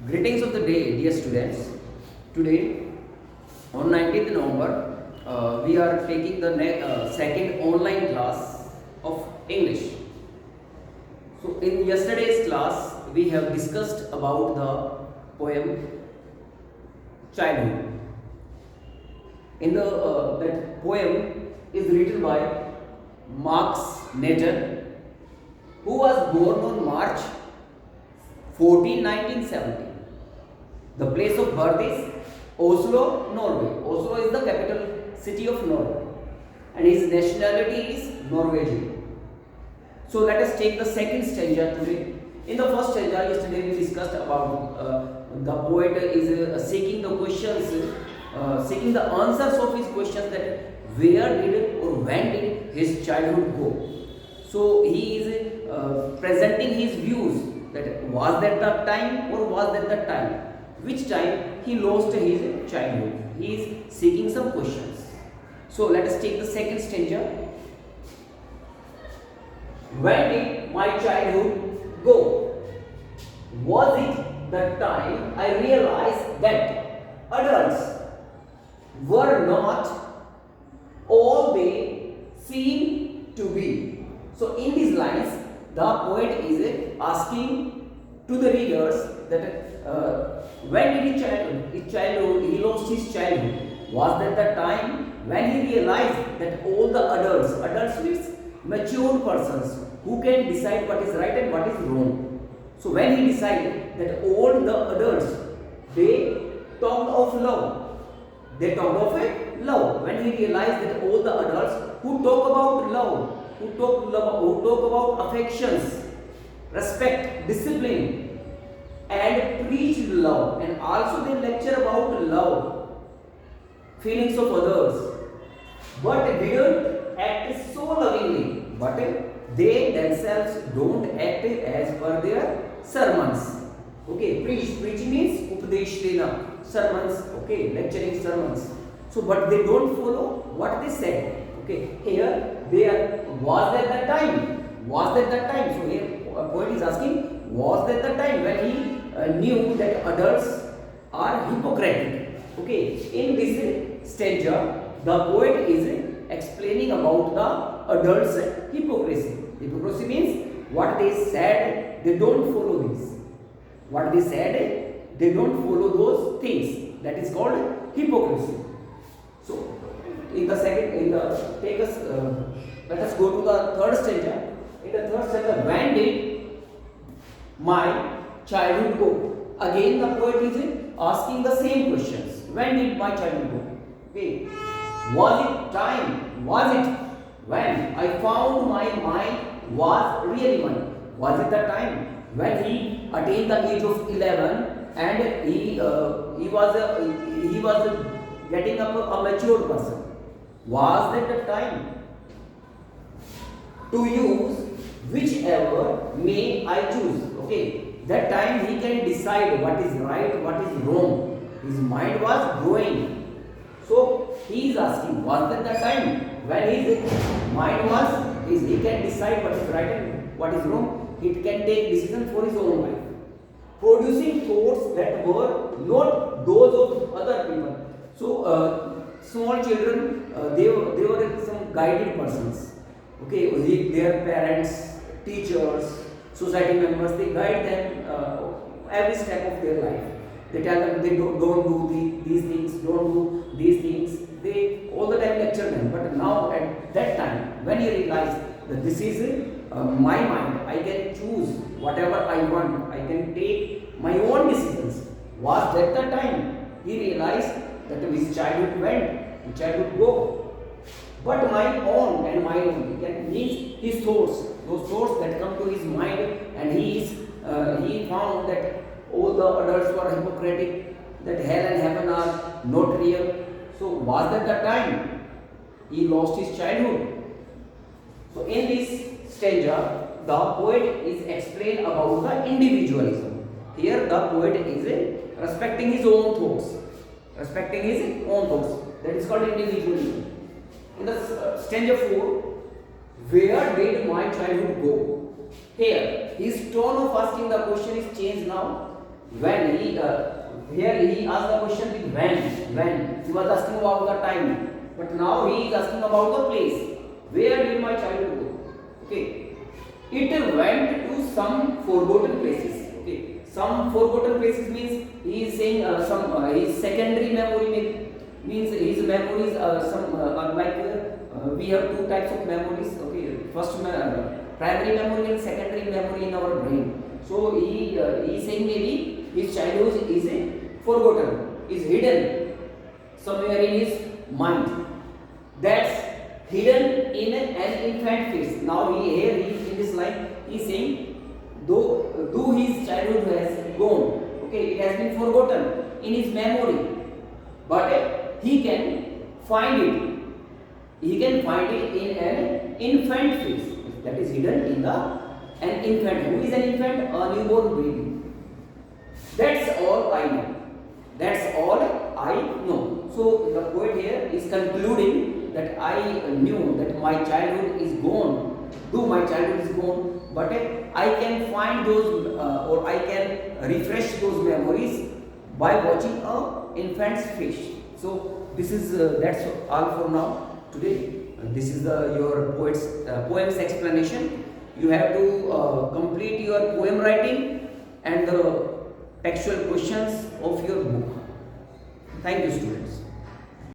Greetings of the day, dear students. Today, on 19th November, we are taking the second online class of English. So, in yesterday's class, we have discussed about the poem Childhood. In the that poem is written by Max Nathan, who was born on March 14, 1970. The place of birth is Oslo, Norway. Oslo is the capital city of Norway, and his nationality is Norwegian. So let us take the second stanza today. In the first stanza, yesterday we discussed about the poet is seeking the questions, seeking the answers of his questions, that where did or when did his childhood go. So he is presenting his views, that was that the time or was that the time, which time he lost his childhood. He is seeking some questions. So let us take the second stanza. When did my childhood go? Was it the time I realized that adults were not all they seem to be? So in these lines, the poet is asking to the readers that when did he lost his childhood? Was that the time when he realized that all the adults means mature persons who can decide what is right and what is wrong. So when he decided that all the adults, they talked of love, they talked of a love. When he realized that all the adults who talk about love, who talk about affections, respect, discipline, and preach love, and also they lecture about love, feelings of others, but didn't act so lovingly, but they themselves don't act as per their sermons. Okay, preaching means upadesh dena, sermons, okay, lecturing sermons. So, but they don't follow what they said. Okay, here was that the time? Was that the time? So here poet is asking, was that the time when he knew that adults are hypocritic? Okay, in this stanza, the poet is explaining about the adults' hypocrisy. Hypocrisy means what they said, they don't follow this. What they said, they don't follow those things. That is called hypocrisy. So, let us go to the third stanza. In the third stanza, when did my childhood go? Again, the poet is asking the same questions. When did my childhood go? Okay. Was it time? Was it when I found my mind was really mine? Was it the time when he attained the age of 11 and he was getting up a mature person? Was that the time to use whichever may I choose? Okay, that time he can decide what is right, what is wrong. His mind was growing. So he is asking, was that the time when his mind he can decide what is right and what is wrong? He can take decisions for his own life, producing thoughts that were not those of other people. So small children, they were some guided persons. Okay, their parents, teachers, society members, they guide them every step of their life. They tell them they don't do these things, don't do these things. They all the time lecture them. But now at that time, when he realized that this is my mind, I can choose whatever I want. I can take my own decisions. Was that the time he realized that his childhood went, his childhood go? But my own means his thoughts, those thoughts that come to his mind, and he found that all the adults were hypocritic, that hell and heaven are not real. So was that the time he lost his childhood? So in this stanza, the poet is explain about the individualism. Here the poet is respecting his own thoughts. Respecting his own thoughts. That is called individualism. In the stanza 4, where did my childhood go? Here, his tone of asking the question is changed now. When here he asked the question with when he was asking about the time, but now he is asking about the place. Where did my childhood go? Okay, it went to some forgotten places. Okay, some forgotten places means he is saying some his secondary memory means his memories some are like we have two types of memories. Okay, first primary memory and secondary memory in our brain. So he is saying maybe his childhood is forgotten, is hidden somewhere in his mind. That's hidden in an infant phase. Now here he in this line he is saying though his childhood has gone, okay, it has been forgotten in his memory, but he can find it. He can find it in an infant phase. That is hidden in an infant. Who is an infant? A newborn baby. That's all I know. That's all I know. So the poet here is concluding that I knew that my childhood is gone. Though my childhood is gone, but I can find those or I can refresh those memories by watching a infant's face. So this is that's all for now today. This is your poem's explanation. You have to complete your poem writing and the textual questions of your book. Thank you, students.